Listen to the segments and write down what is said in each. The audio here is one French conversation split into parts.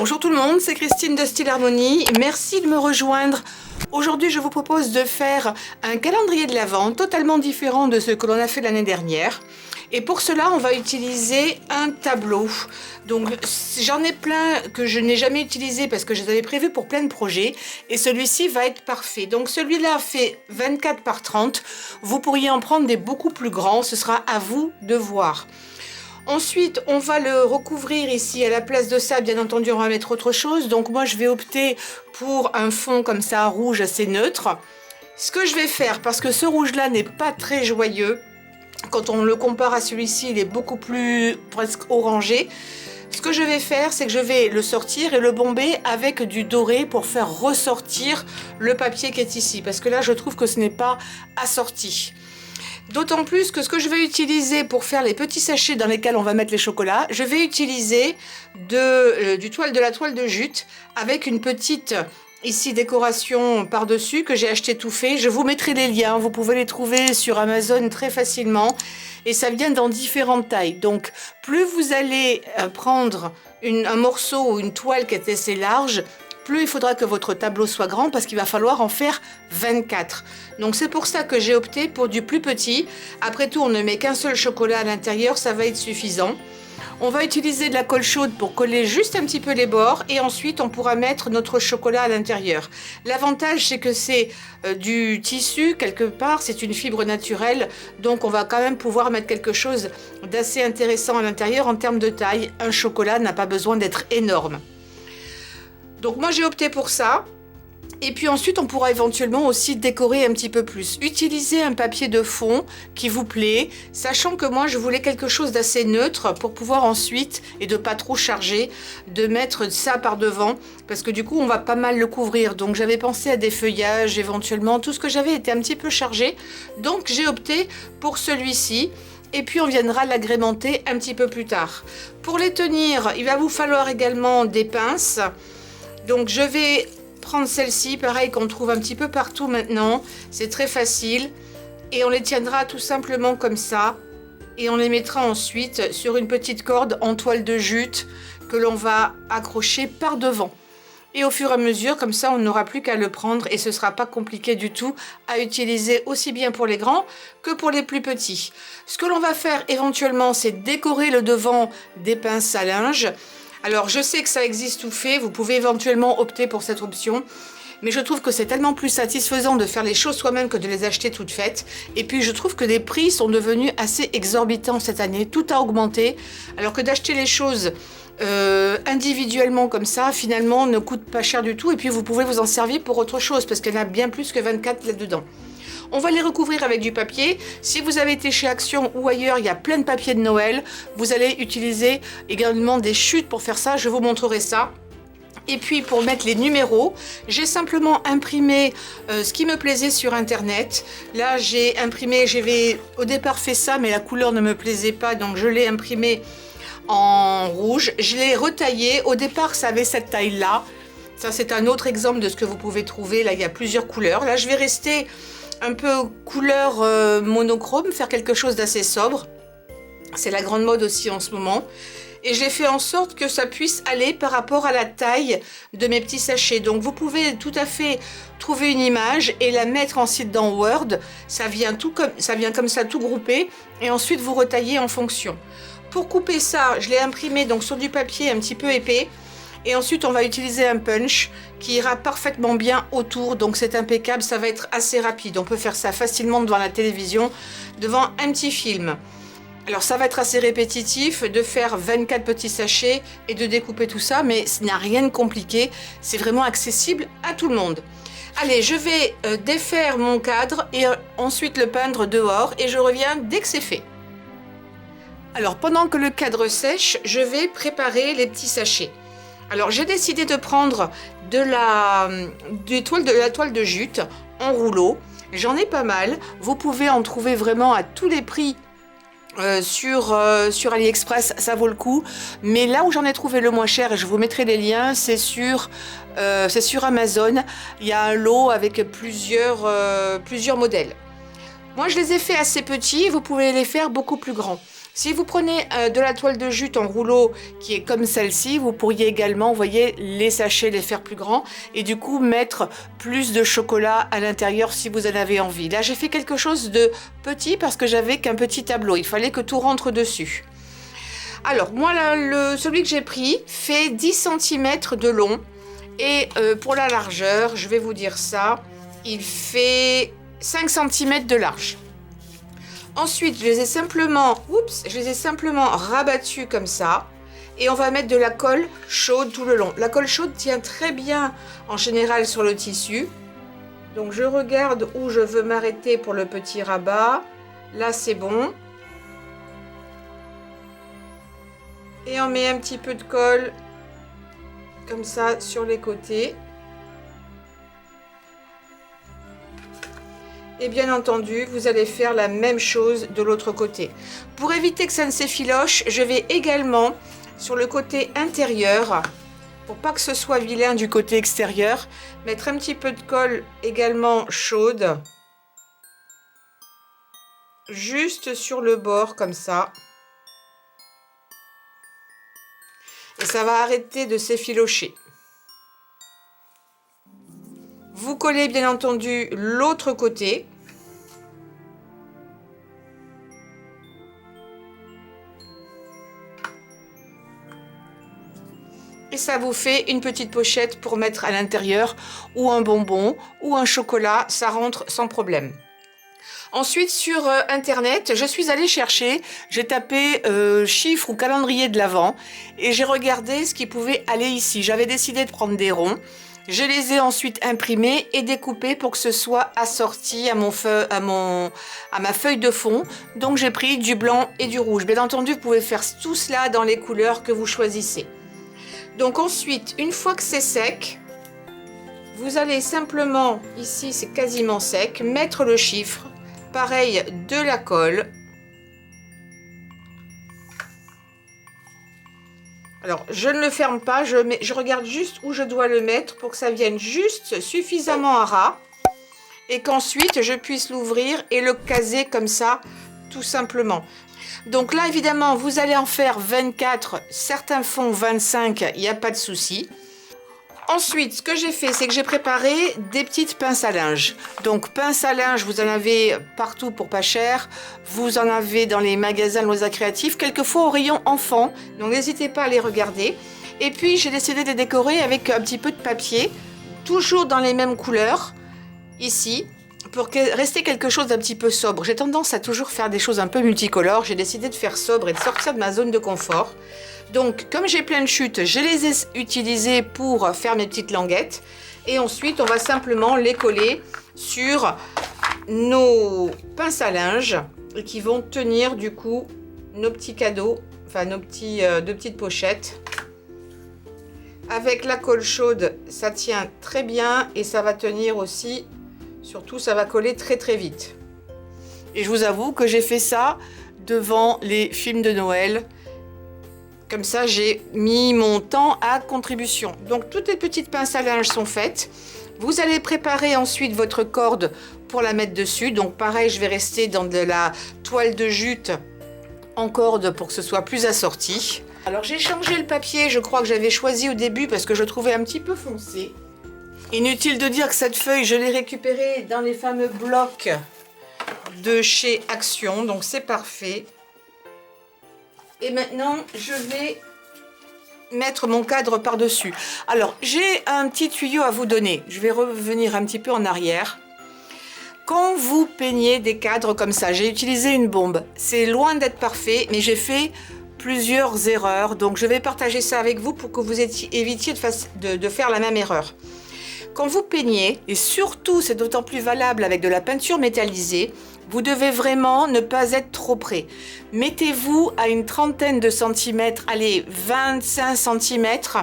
Bonjour tout le monde, c'est Christine de Style Harmonie. Merci de me rejoindre. Aujourd'hui, je vous propose de faire un calendrier de l'Avent totalement différent de ce que l'on a fait l'année dernière. Et pour cela, on va utiliser un tableau. Donc, j'en ai plein que je n'ai jamais utilisé parce que je les avais prévus pour plein de projets. Et celui-ci va être parfait. Donc, celui-là fait 24 par 30. Vous pourriez en prendre des beaucoup plus grands. Ce sera à vous de voir. Ensuite, on va le recouvrir ici. À la place de ça, bien entendu, on va mettre autre chose. Donc moi, je vais opter pour un fond comme ça, rouge assez neutre. Ce que je vais faire, parce que ce rouge-là n'est pas très joyeux, quand on le compare à celui-ci, il est beaucoup plus presque orangé. Ce que je vais faire, c'est que je vais le sortir et le bomber avec du doré pour faire ressortir le papier qui est ici. Parce que là, je trouve que ce n'est pas assorti. D'autant plus que ce que je vais utiliser pour faire les petits sachets dans lesquels on va mettre les chocolats, je vais utiliser de la toile de jute avec une petite ici décoration par-dessus que j'ai acheté tout fait. Je vous mettrai les liens, vous pouvez les trouver sur Amazon très facilement et ça vient dans différentes tailles. Donc plus vous allez prendre un morceau ou une toile qui est assez large, plus il faudra que votre tableau soit grand parce qu'il va falloir en faire 24. Donc c'est pour ça que j'ai opté pour du plus petit. Après tout, on ne met qu'un seul chocolat à l'intérieur, ça va être suffisant. On va utiliser de la colle chaude pour coller juste un petit peu les bords et ensuite on pourra mettre notre chocolat à l'intérieur. L'avantage, c'est que c'est du tissu quelque part, c'est une fibre naturelle, donc on va quand même pouvoir mettre quelque chose d'assez intéressant à l'intérieur en termes de taille. Un chocolat n'a pas besoin d'être énorme. Donc moi j'ai opté pour ça. Et puis ensuite on pourra éventuellement aussi décorer un petit peu plus. Utilisez un papier de fond qui vous plaît, sachant que moi je voulais quelque chose d'assez neutre pour pouvoir ensuite, et de pas trop charger, de mettre ça par devant. Parce que du coup on va pas mal le couvrir. Donc j'avais pensé à des feuillages éventuellement. Tout ce que j'avais était un petit peu chargé. Donc j'ai opté pour celui-ci. Et puis on viendra l'agrémenter un petit peu plus tard. Pour les tenir, il va vous falloir également des pinces. Donc je vais prendre celle-ci, pareil qu'on trouve un petit peu partout maintenant. C'est très facile. Et on les tiendra tout simplement comme ça. Et on les mettra ensuite sur une petite corde en toile de jute que l'on va accrocher par devant. Et au fur et à mesure, comme ça, on n'aura plus qu'à le prendre et ce ne sera pas compliqué du tout à utiliser aussi bien pour les grands que pour les plus petits. Ce que l'on va faire éventuellement, c'est décorer le devant des pinces à linge. Alors, je sais que ça existe tout fait, vous pouvez éventuellement opter pour cette option, mais je trouve que c'est tellement plus satisfaisant de faire les choses soi-même que de les acheter toutes faites. Et puis, je trouve que les prix sont devenus assez exorbitants cette année, tout a augmenté, alors que d'acheter les choses individuellement comme ça, finalement, ne coûte pas cher du tout, et puis vous pouvez vous en servir pour autre chose, parce qu'il y en a bien plus que 24 là-dedans. On va les recouvrir avec du papier. Si vous avez été chez Action ou ailleurs, il y a plein de papier de Noël. Vous allez utiliser également des chutes pour faire ça. Je vous montrerai ça. Et puis pour mettre les numéros, j'ai simplement imprimé ce qui me plaisait sur internet. Là j'ai imprimé, j'avais au départ fait ça, mais la couleur ne me plaisait pas, donc je l'ai imprimé en rouge. Je l'ai retaillé. Au départ ça avait cette taille là. Ça c'est un autre exemple de ce que vous pouvez trouver. Là il y a plusieurs couleurs. Là je vais rester un peu couleur monochrome, faire quelque chose d'assez sobre. C'est la grande mode aussi en ce moment. Et j'ai fait en sorte que ça puisse aller par rapport à la taille de mes petits sachets. Donc vous pouvez tout à fait trouver une image et la mettre ensuite dans Word. Ça vient comme ça tout groupé et ensuite vous retaillez en fonction. Pour couper ça, je l'ai imprimé donc sur du papier un petit peu épais. Et ensuite, on va utiliser un punch qui ira parfaitement bien autour. Donc, c'est impeccable. Ça va être assez rapide. On peut faire ça facilement devant la télévision, devant un petit film. Alors, ça va être assez répétitif de faire 24 petits sachets et de découper tout ça. Mais ce n'est rien de compliqué. C'est vraiment accessible à tout le monde. Allez, je vais défaire mon cadre et ensuite le peindre dehors. Et je reviens dès que c'est fait. Alors, pendant que le cadre sèche, je vais préparer les petits sachets. Alors j'ai décidé de prendre de la toile de jute en rouleau. J'en ai pas mal. Vous pouvez en trouver vraiment à tous les prix sur AliExpress, ça vaut le coup. Mais là où j'en ai trouvé le moins cher, et je vous mettrai les liens, c'est sur Amazon. Il y a un lot avec plusieurs modèles. Moi je les ai fait assez petits, vous pouvez les faire beaucoup plus grands. Si vous prenez de la toile de jute en rouleau qui est comme celle-ci, vous pourriez également, vous voyez, les sachets, les faire plus grands et du coup mettre plus de chocolat à l'intérieur si vous en avez envie. Là, j'ai fait quelque chose de petit parce que j'avais qu'un petit tableau. Il fallait que tout rentre dessus. Alors, moi, là, celui que j'ai pris fait 10 cm de long et pour la largeur, je vais vous dire ça, il fait 5 cm de large. Ensuite, je les ai simplement rabattus comme ça. Et on va mettre de la colle chaude tout le long. La colle chaude tient très bien en général sur le tissu. Donc je regarde où je veux m'arrêter pour le petit rabat. Là, c'est bon. Et on met un petit peu de colle comme ça sur les côtés. Et bien entendu, vous allez faire la même chose de l'autre côté. Pour éviter que ça ne s'effiloche, je vais également, sur le côté intérieur, pour pas que ce soit vilain du côté extérieur, mettre un petit peu de colle également chaude, juste sur le bord comme ça. Et ça va arrêter de s'effilocher. Vous collez bien entendu l'autre côté. Et ça vous fait une petite pochette pour mettre à l'intérieur ou un bonbon ou un chocolat, ça rentre sans problème. Ensuite, sur internet, je suis allée chercher, j'ai tapé chiffres ou calendrier de l'Avent et j'ai regardé ce qui pouvait aller ici. J'avais décidé de prendre des ronds. Je les ai ensuite imprimés et découpés pour que ce soit assorti à ma feuille de fond. Donc j'ai pris du blanc et du rouge. Bien entendu, vous pouvez faire tout cela dans les couleurs que vous choisissez. Donc ensuite, une fois que c'est sec, vous allez simplement, ici c'est quasiment sec, mettre le chiffre, pareil de la colle. Alors, je ne le ferme pas, je regarde juste où je dois le mettre pour que ça vienne juste suffisamment à ras et qu'ensuite je puisse l'ouvrir et le caser comme ça, tout simplement. Donc là, évidemment, vous allez en faire 24, certains font 25, il n'y a pas de souci. Ensuite, ce que j'ai fait, c'est que j'ai préparé des petites pinces à linge. Donc, pinces à linge, vous en avez partout pour pas cher. Vous en avez dans les magasins Loisirs Créatifs, quelquefois au rayon enfant. Donc, n'hésitez pas à les regarder. Et puis, j'ai décidé de les décorer avec un petit peu de papier, toujours dans les mêmes couleurs, ici, pour rester quelque chose d'un petit peu sobre. J'ai tendance à toujours faire des choses un peu multicolores. J'ai décidé de faire sobre et de sortir de ma zone de confort. Donc, comme j'ai plein de chutes, je les ai utilisées pour faire mes petites languettes. Et ensuite, on va simplement les coller sur nos pinces à linge qui vont tenir du coup nos petits cadeaux, enfin nos deux petites pochettes. Avec la colle chaude, ça tient très bien et ça va tenir aussi. Surtout, ça va coller très très vite. Et je vous avoue que j'ai fait ça devant les films de Noël. Comme ça, j'ai mis mon temps à contribution. Donc, toutes les petites pinces à linge sont faites. Vous allez préparer ensuite votre corde pour la mettre dessus. Donc, pareil, je vais rester dans de la toile de jute en corde pour que ce soit plus assorti. Alors, j'ai changé le papier. Je crois que j'avais choisi au début parce que je trouvais un petit peu foncé. Inutile de dire que cette feuille, je l'ai récupérée dans les fameux blocs de chez Action. Donc, c'est parfait. Et maintenant, je vais mettre mon cadre par-dessus. Alors, j'ai un petit tuyau à vous donner. Je vais revenir un petit peu en arrière. Quand vous peignez des cadres comme ça, j'ai utilisé une bombe. C'est loin d'être parfait, mais j'ai fait plusieurs erreurs. Donc, je vais partager ça avec vous pour que vous évitiez de faire la même erreur. Quand vous peignez, et surtout, c'est d'autant plus valable avec de la peinture métallisée, vous devez vraiment ne pas être trop près. Mettez-vous à une trentaine de centimètres, allez, 25 centimètres.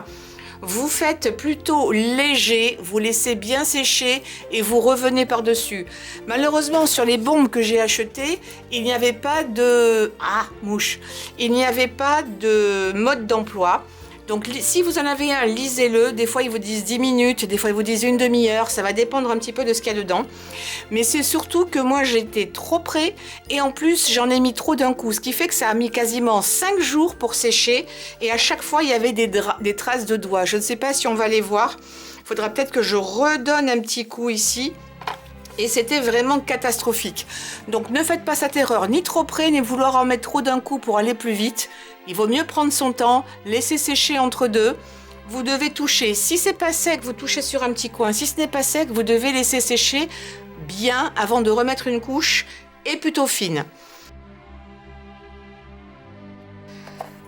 Vous faites plutôt léger, vous laissez bien sécher et vous revenez par-dessus. Malheureusement, sur les bombes que j'ai achetées, il n'y avait pas de... Ah, mouche! Il n'y avait pas de mode d'emploi. Donc si vous en avez un, lisez-le. Des fois ils vous disent 10 minutes, des fois ils vous disent une demi-heure, ça va dépendre un petit peu de ce qu'il y a dedans. Mais c'est surtout que moi j'étais trop près et en plus j'en ai mis trop d'un coup, ce qui fait que ça a mis quasiment 5 jours pour sécher et à chaque fois il y avait des traces de doigts. Je ne sais pas si on va les voir, il faudra peut-être que je redonne un petit coup ici. Et c'était vraiment catastrophique. Donc ne faites pas cette erreur, ni trop près, ni vouloir en mettre trop d'un coup pour aller plus vite. Il vaut mieux prendre son temps, laisser sécher entre deux. Vous devez toucher. Si c'est pas sec, vous touchez sur un petit coin. Si ce n'est pas sec, vous devez laisser sécher bien avant de remettre une couche et plutôt fine.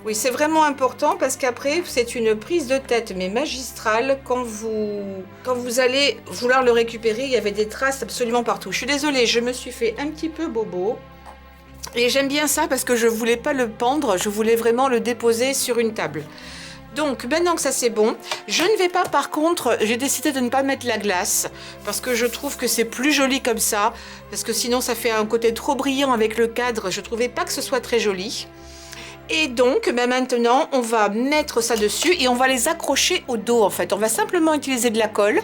Oui, c'est vraiment important parce qu'après, c'est une prise de tête, mais magistrale. Quand vous allez vouloir le récupérer, il y avait des traces absolument partout. Je suis désolée, je me suis fait un petit peu bobo. Et j'aime bien ça parce que je ne voulais pas le pendre, je voulais vraiment le déposer sur une table. Donc, maintenant que ça c'est bon, je ne vais pas, par contre, j'ai décidé de ne pas mettre la glace parce que je trouve que c'est plus joli comme ça, parce que sinon ça fait un côté trop brillant avec le cadre, je ne trouvais pas que ce soit très joli. Et donc, maintenant, on va mettre ça dessus et on va les accrocher au dos, en fait. On va simplement utiliser de la colle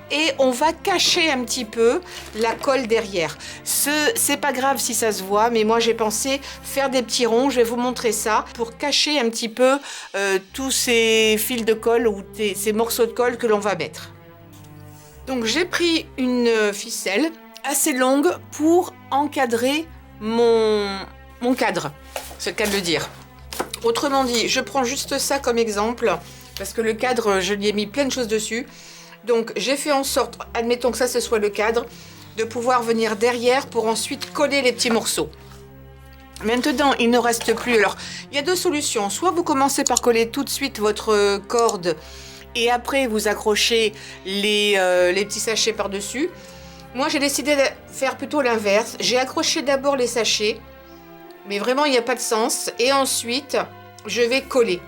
et on va cacher un petit peu la colle derrière. C'est pas grave si ça se voit, mais moi, j'ai pensé faire des petits ronds. Je vais vous montrer ça pour cacher un petit peu tous ces fils de colle ou ces morceaux de colle que l'on va mettre. Donc, j'ai pris une ficelle assez longue pour encadrer mon cadre. C'est le cas de le dire. Autrement dit, je prends juste ça comme exemple, parce que le cadre, je lui ai mis plein de choses dessus. Donc, j'ai fait en sorte, admettons que ça, ce soit le cadre, de pouvoir venir derrière pour ensuite coller les petits morceaux. Maintenant, il ne reste plus. Alors, il y a deux solutions. Soit vous commencez par coller tout de suite votre corde et après, vous accrochez les petits sachets par-dessus. Moi, j'ai décidé de faire plutôt l'inverse. J'ai accroché d'abord les sachets. Mais vraiment, il n'y a pas de sens. Et ensuite, je vais coller.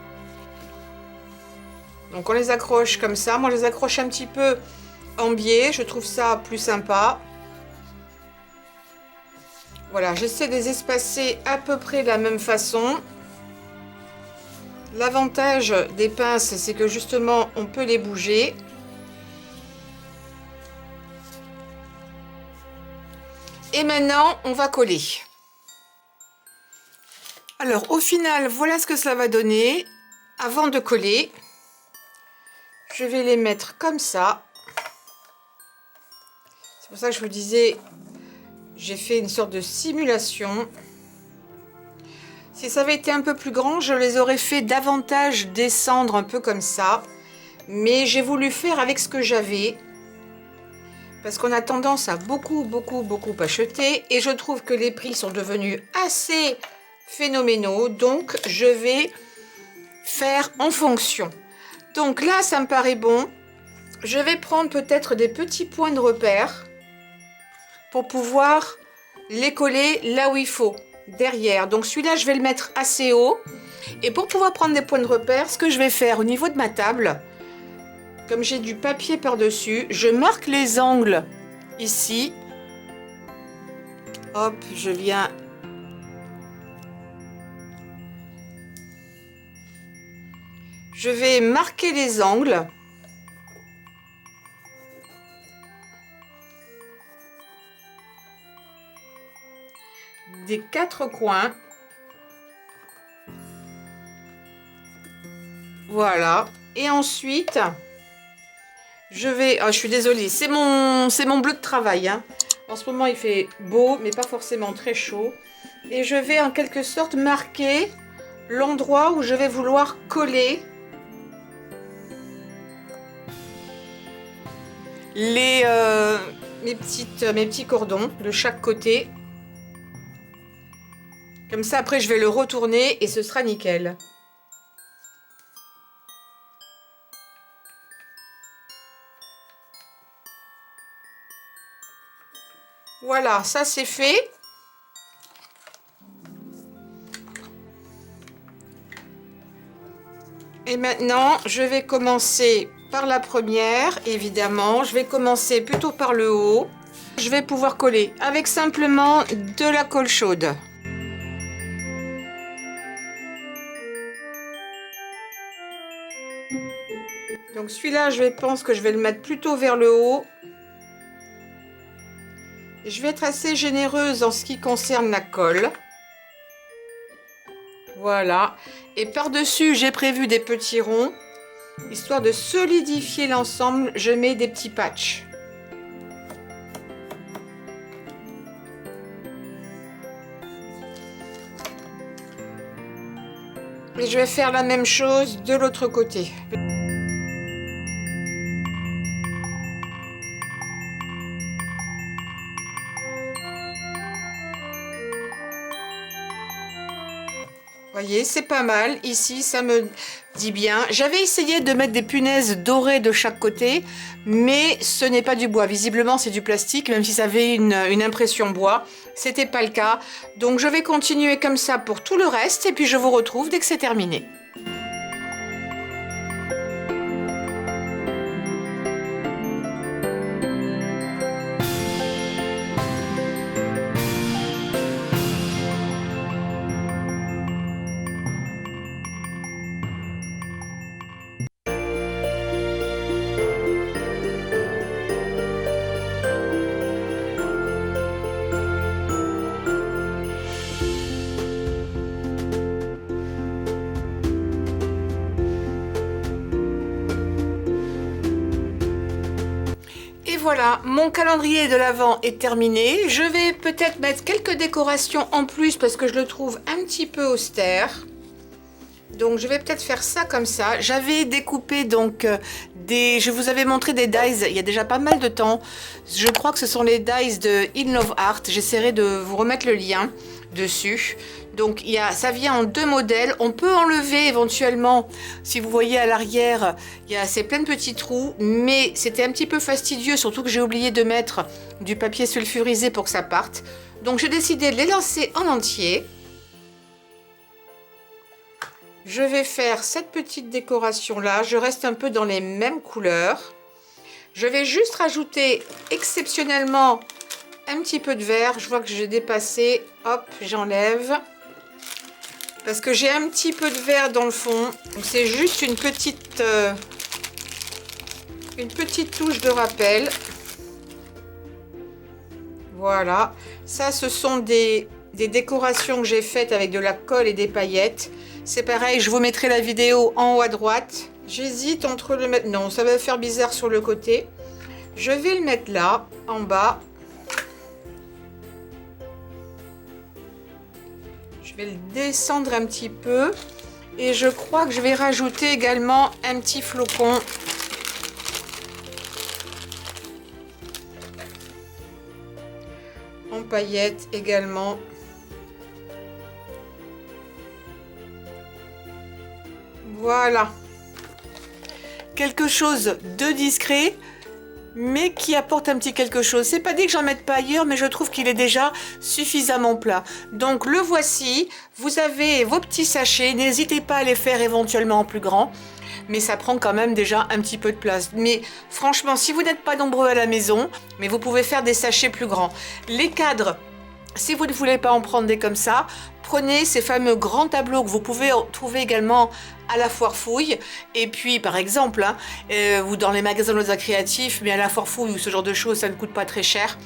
Donc, on les accroche comme ça. Moi, je les accroche un petit peu en biais. Je trouve ça plus sympa. Voilà, j'essaie de les espacer à peu près de la même façon. L'avantage des pinces, c'est que justement, on peut les bouger. Et maintenant, on va coller. Alors, au final, voilà ce que cela va donner. Avant de coller, je vais les mettre comme ça. C'est pour ça que je vous disais, j'ai fait une sorte de simulation. Si ça avait été un peu plus grand, je les aurais fait davantage descendre un peu comme ça. Mais j'ai voulu faire avec ce que j'avais. Parce qu'on a tendance à beaucoup acheter. Et je trouve que les prix sont devenus assez phénoménaux, donc je vais faire en fonction. Donc là, ça me paraît bon. Je vais prendre peut-être des petits points de repère pour pouvoir les coller là où il faut, derrière. Donc celui-là, je vais le mettre assez haut. Et pour pouvoir prendre des points de repère, ce que je vais faire au niveau de ma table, comme j'ai du papier par-dessus, je marque les angles ici. Hop, je viens... Je vais marquer les angles. Des quatre coins. Voilà. Et ensuite, je vais... Oh, je suis désolée, c'est mon bleu de travail, hein. En ce moment, il fait beau, mais pas forcément très chaud. Et je vais en quelque sorte marquer l'endroit où je vais vouloir coller mes petits cordons de chaque côté. Comme ça, après, je vais le retourner et ce sera nickel. Voilà, ça c'est fait. Et maintenant, je vais commencer par la première, évidemment. Je vais commencer plutôt par le haut. Je vais pouvoir coller avec simplement de la colle chaude. Donc celui-là, je pense que je vais le mettre plutôt vers le haut. Je vais être assez généreuse en ce qui concerne la colle. Voilà. Et par-dessus, j'ai prévu des petits ronds. Histoire de solidifier l'ensemble, je mets des petits patchs. Et je vais faire la même chose de l'autre côté. Voyez, c'est pas mal. Ici, ça me dit bien. J'avais essayé de mettre des punaises dorées de chaque côté, mais ce n'est pas du bois. Visiblement, c'est du plastique, même si ça avait une impression bois. C'était pas le cas. Donc, je vais continuer comme ça pour tout le reste, et puis je vous retrouve dès que c'est terminé. Et voilà, mon calendrier de l'Avent est terminé. Je vais peut-être mettre quelques décorations en plus parce que je le trouve un petit peu austère. Donc je vais peut-être faire ça comme ça. J'avais découpé donc je vous avais montré des dies il y a déjà pas mal de temps. Je crois que ce sont les dies de In Love Art. J'essaierai de vous remettre le lien dessus. Donc ça vient en 2 modèles. On peut enlever éventuellement, si vous voyez à l'arrière, c'est plein de petits trous, mais c'était un petit peu fastidieux, surtout que j'ai oublié de mettre du papier sulfurisé pour que ça parte. Donc j'ai décidé de les lancer en entier. Je vais faire cette petite décoration là. Je reste un peu dans les mêmes couleurs. Je vais juste rajouter exceptionnellement un petit peu de vert. Je vois que j'ai dépassé. Hop, j'enlève. Parce que j'ai un petit peu de vert dans le fond. Donc c'est juste une petite touche de rappel. Voilà. Ça, ce sont des décorations que j'ai faites avec de la colle et des paillettes. C'est pareil, je vous mettrai la vidéo en haut à droite. J'hésite entre le mettre... Non, ça va faire bizarre sur le côté. Je vais le mettre là, en bas. Je vais le descendre un petit peu. Et je crois que je vais rajouter également un petit flocon. En paillettes également. Voilà. Quelque chose de discret, mais qui apporte un petit quelque chose. C'est pas dit que j'en mette pas ailleurs, mais je trouve qu'il est déjà suffisamment plat. Donc le voici. Vous avez vos petits sachets. N'hésitez pas à les faire éventuellement en plus grand. Mais ça prend quand même déjà un petit peu de place. Mais franchement, si vous n'êtes pas nombreux à la maison, mais vous pouvez faire des sachets plus grands. Les cadres, si vous ne voulez pas en prendre des comme ça, prenez ces fameux grands tableaux que vous pouvez trouver également à la foire fouille. Et puis par exemple, ou dans les magasins de loisirs créatifs, mais à la foire fouille ou ce genre de choses, ça ne coûte pas très cher.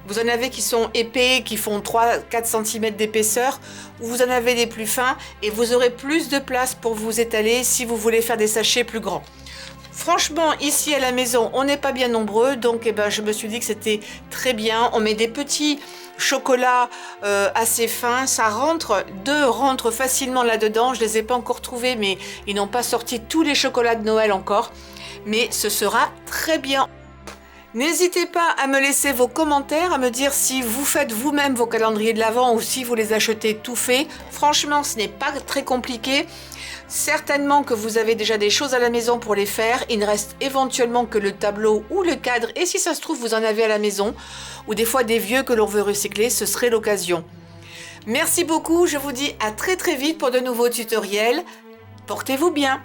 Vous en avez qui sont épais, qui font 3-4 cm d'épaisseur, ou vous en avez des plus fins, et vous aurez plus de place pour vous étaler si vous voulez faire des sachets plus grands. Franchement, ici à la maison, on n'est pas bien nombreux, donc je me suis dit que c'était très bien. On met des petits chocolats assez fins, ça rentre facilement là-dedans. Je ne les ai pas encore trouvés, mais ils n'ont pas sorti tous les chocolats de Noël encore. Mais ce sera très bien. N'hésitez pas à me laisser vos commentaires, à me dire si vous faites vous-même vos calendriers de l'Avent ou si vous les achetez tout faits. Franchement, ce n'est pas très compliqué. Certainement que vous avez déjà des choses à la maison pour les faire. Il ne reste éventuellement que le tableau ou le cadre. Et si ça se trouve, vous en avez à la maison. Ou des fois des vieux que l'on veut recycler, ce serait l'occasion. Merci beaucoup. Je vous dis à très vite pour de nouveaux tutoriels. Portez-vous bien.